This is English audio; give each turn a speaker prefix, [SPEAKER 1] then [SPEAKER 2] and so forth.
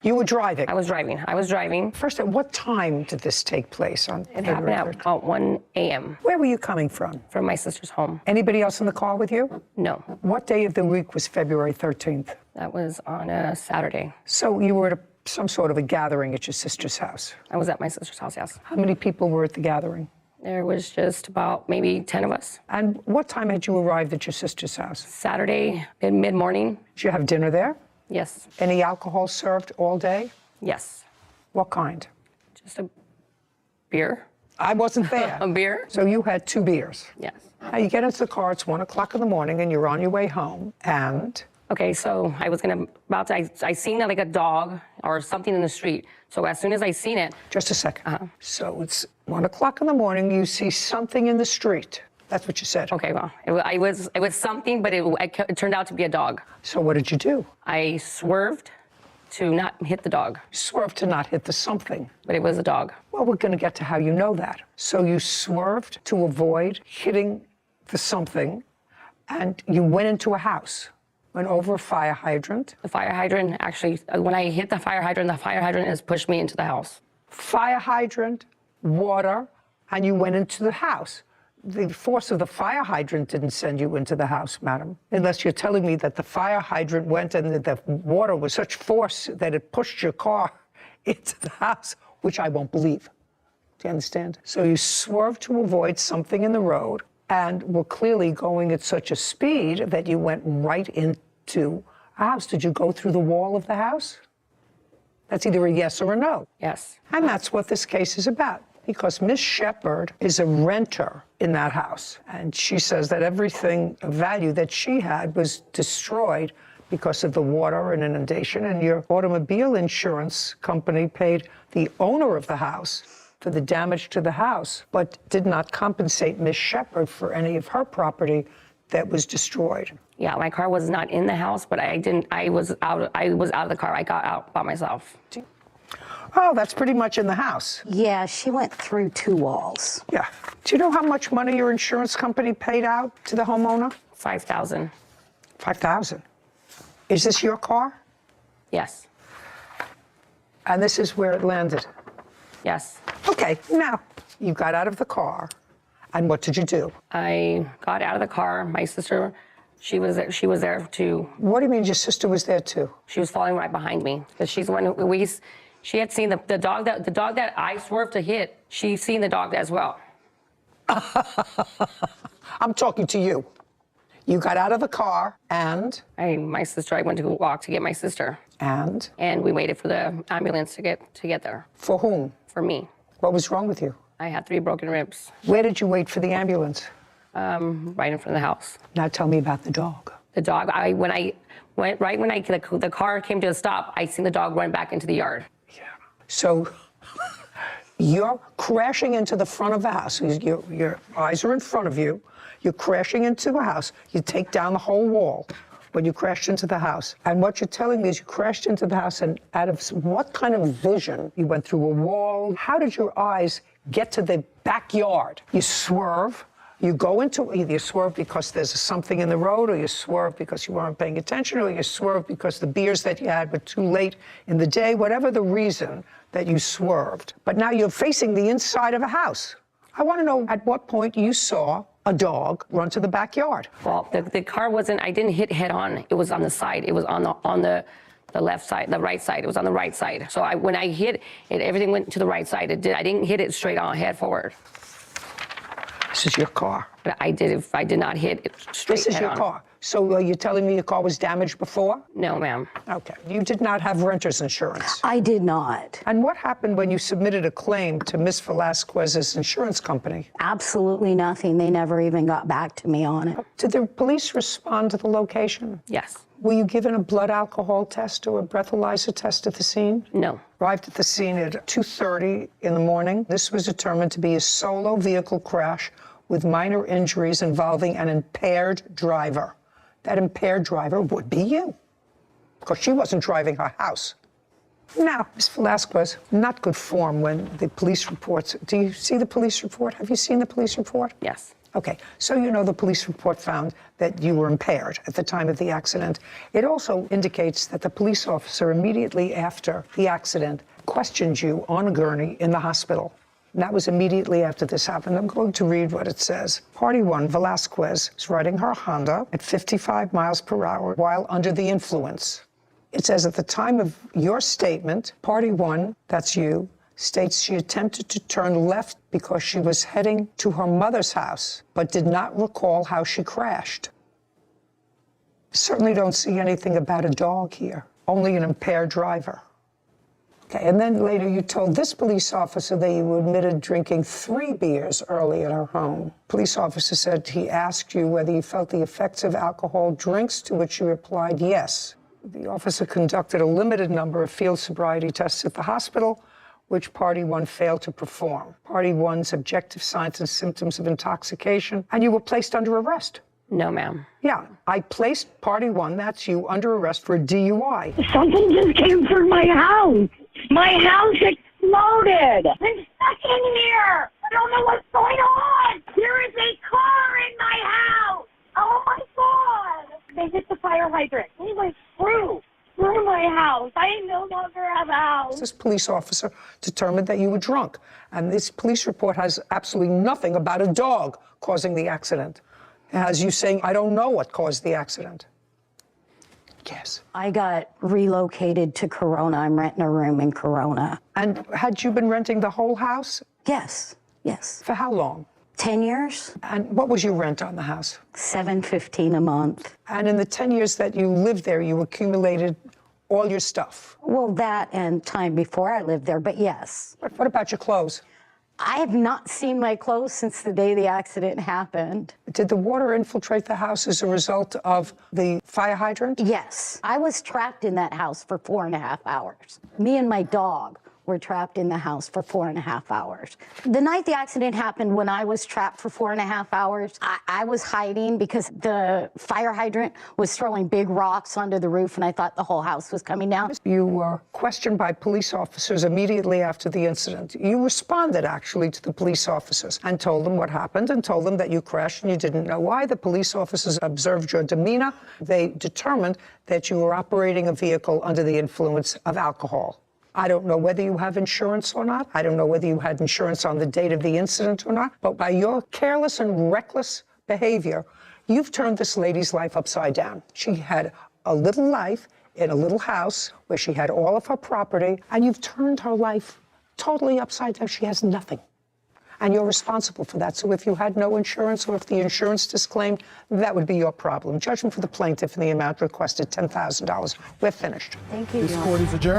[SPEAKER 1] You were driving?
[SPEAKER 2] I was driving.
[SPEAKER 1] First, at what time did this take place?
[SPEAKER 2] It happened at about 1 a.m.
[SPEAKER 1] Where were you coming from?
[SPEAKER 2] from my sister's home.
[SPEAKER 1] Anybody else in the car with you?
[SPEAKER 2] No,
[SPEAKER 1] What day of the week was February 13th?
[SPEAKER 2] that was on a Saturday.
[SPEAKER 1] So you were at some sort of a gathering at your sister's house.
[SPEAKER 2] I was at my sister's house, yes.
[SPEAKER 1] How many people were at the gathering?
[SPEAKER 2] There was just about maybe 10 of us.
[SPEAKER 1] And what time had you arrived at your sister's house?
[SPEAKER 2] Saturday, mid-morning,
[SPEAKER 1] Did you have dinner there?
[SPEAKER 2] yes,
[SPEAKER 1] Any alcohol served all day?
[SPEAKER 2] yes.
[SPEAKER 1] What kind?
[SPEAKER 2] Just a beer.
[SPEAKER 1] I wasn't there.
[SPEAKER 2] A beer?
[SPEAKER 1] So you had 2 beers.
[SPEAKER 2] Yes.
[SPEAKER 1] Now you get into the car, it's 1 o'clock in the morning, and you're on your way home, and
[SPEAKER 2] Okay, so I was I seen like a dog or something in the street. So as soon as I seen it,
[SPEAKER 1] just a second. So it's 1 o'clock in the morning, you see something in the street. That's what you said.
[SPEAKER 2] okay, well, it was something, but it turned out to be a dog.
[SPEAKER 1] So what did you do?
[SPEAKER 2] I swerved to not hit the dog,
[SPEAKER 1] You swerved to not hit the something.
[SPEAKER 2] but it was a dog.
[SPEAKER 1] Well, we're going to get to how you know that. So you swerved to avoid hitting the something, and you went into a house, went over a fire hydrant.
[SPEAKER 2] The fire hydrant actually, when I hit the fire hydrant has pushed me into the house.
[SPEAKER 1] Fire hydrant, water, and you went into the house. The force of the fire hydrant didn't send you into the house, madam, unless you're telling me that the fire hydrant went and that the water was such force that it pushed your car into the house, which I won't believe. Do you understand? So you swerved to avoid something in the road and were clearly going at such a speed that you went right into a house. Did you go through the wall of the house? That's either a yes or a no.
[SPEAKER 2] Yes.
[SPEAKER 1] And that's what this case is about, because Miss Shepard is a renter in that house. And she says that everything of value that she had was destroyed because of the water and inundation. And your automobile insurance company paid the owner of the house for the damage to the house, but did not compensate Miss Shepard for any of her property that was destroyed.
[SPEAKER 2] Yeah, my car was not in the house, but I was out of the car. I got out by myself.
[SPEAKER 1] Oh, that's pretty much in the house.
[SPEAKER 3] Yeah, she went through 2 walls.
[SPEAKER 1] Yeah. Do you know how much money your insurance company paid out to the homeowner?
[SPEAKER 2] $5,000.
[SPEAKER 1] $5,000. Is this your car?
[SPEAKER 2] Yes.
[SPEAKER 1] And this is where it landed?
[SPEAKER 2] Yes.
[SPEAKER 1] Okay, now, you got out of the car, and what did you do?
[SPEAKER 2] I got out of the car. My sister, she was there too.
[SPEAKER 1] What do you mean your sister was there too?
[SPEAKER 2] She was following right behind me because she's the one who she had seen the dog that I swerved to hit. She's seen the dog as well.
[SPEAKER 1] I'm talking to you. You got out of the car, and?
[SPEAKER 2] I went to walk to get my sister.
[SPEAKER 1] And?
[SPEAKER 2] And we waited for the ambulance to get there.
[SPEAKER 1] For whom?
[SPEAKER 2] For me.
[SPEAKER 1] What was wrong with you?
[SPEAKER 2] I had 3 broken ribs.
[SPEAKER 1] Where did you wait for the ambulance?
[SPEAKER 2] Right in front of the house.
[SPEAKER 1] Now tell me about the dog.
[SPEAKER 2] The dog, the car came to a stop, I seen the dog run back into the yard.
[SPEAKER 1] Yeah. So you're crashing into the front of the house. Your eyes are in front of you. You're crashing into a house. You take down the whole wall when you crashed into the house. And what you're telling me is you crashed into the house, and out of what kind of vision? You went through a wall. How did your eyes get to the backyard? You swerve. You go into, either you swerve because there's something in the road, or you swerve because you weren't paying attention, or you swerve because the beers that you had were too late in the day, whatever the reason that you swerved. But now you're facing the inside of a house. I want to know at what point you saw a dog run to the backyard.
[SPEAKER 2] Well, the car wasn't, I didn't hit head on. It was on the side. It was on the left side, the right side. It was on the right side. So when I hit it, everything went to the right side. I didn't hit it straight on, head forward.
[SPEAKER 1] This is your car.
[SPEAKER 2] But I did not hit it straight
[SPEAKER 1] This is
[SPEAKER 2] head
[SPEAKER 1] your
[SPEAKER 2] on.
[SPEAKER 1] car. So you're telling me your car was damaged before?
[SPEAKER 2] No, ma'am.
[SPEAKER 1] Okay. You did not have renter's insurance.
[SPEAKER 3] I did not.
[SPEAKER 1] And what happened when you submitted a claim to Miss Velasquez's insurance company?
[SPEAKER 3] Absolutely nothing. They never even got back to me on it.
[SPEAKER 1] Did the police respond to the location?
[SPEAKER 2] Yes.
[SPEAKER 1] Were you given a blood alcohol test or a breathalyzer test at the scene?
[SPEAKER 2] No.
[SPEAKER 1] Arrived at the scene at 2:30 in the morning. This was determined to be a solo vehicle crash with minor injuries involving an impaired driver. That impaired driver would be you, because she wasn't driving her house. Now, Ms. Velasquez, not good form when the police reports. Do you see the police report? Have you seen the police report?
[SPEAKER 2] Yes.
[SPEAKER 1] Okay, so you know the police report found that you were impaired at the time of the accident. It also indicates that the police officer immediately after the accident questioned you on a gurney in the hospital. And that was immediately after this happened. I'm going to read what it says. Party 1, Velasquez, is riding her Honda at 55 miles per hour while under the influence. It says at the time of your statement, Party 1, that's you, states she attempted to turn left because she was heading to her mother's house, but did not recall how she crashed. Certainly don't see anything about a dog here, only an impaired driver. Okay, and then later you told this police officer that you admitted drinking 3 beers early at her home. Police officer said he asked you whether you felt the effects of alcohol drinks, to which you replied yes. The officer conducted a limited number of field sobriety tests at the hospital, which Party 1 failed to perform. Party 1's objective signs and symptoms of intoxication, and you were placed under arrest.
[SPEAKER 2] No, ma'am.
[SPEAKER 1] Yeah, I placed Party 1, that's you, under arrest for DUI.
[SPEAKER 4] Something just came through my house. My house exploded. I'm stuck in here. I don't know what's going on. There is a car in my house. Oh my God. They hit the fire hydrant. They went through my house. I no longer have a house.
[SPEAKER 1] This police officer determined that you were drunk, and this police report has absolutely nothing about a dog causing the accident. It has you saying, I don't know what caused the accident. Yes.
[SPEAKER 3] I got relocated to Corona. I'm renting a room in Corona.
[SPEAKER 1] And had you been renting the whole house?
[SPEAKER 3] Yes, yes.
[SPEAKER 1] For how long?
[SPEAKER 3] 10 years,
[SPEAKER 1] And what was your rent on the house?
[SPEAKER 3] $7.15 a month.
[SPEAKER 1] And in the 10 years that you lived there, you accumulated all your stuff.
[SPEAKER 3] Well, that and time before I lived there, but yes.
[SPEAKER 1] What about your clothes?
[SPEAKER 3] I have not seen my clothes since the day the accident happened.
[SPEAKER 1] Did the water infiltrate the house as a result of the fire hydrant?
[SPEAKER 3] Yes, I was trapped in that house for 4.5 hours. Me and my dog were trapped in the house for 4.5 hours. The night the accident happened, when I was trapped for 4.5 hours, I was hiding because the fire hydrant was throwing big rocks onto the roof, and I thought the whole house was coming down.
[SPEAKER 1] You were questioned by police officers immediately after the incident. You responded, actually, to the police officers and told them what happened and told them that you crashed and you didn't know why. The police officers observed your demeanor. They determined that you were operating a vehicle under the influence of alcohol. I don't know whether you have insurance or not. I don't know whether you had insurance on the date of the incident or not. But by your careless and reckless behavior, you've turned this lady's life upside down. She had a little life in a little house where she had all of her property, and you've turned her life totally upside down. She has nothing. And you're responsible for that. So if you had no insurance or if the insurance disclaimed, that would be your problem. Judgment for the plaintiff in the amount requested, $10,000. We're finished.
[SPEAKER 3] Thank you.
[SPEAKER 5] This court is adjourned.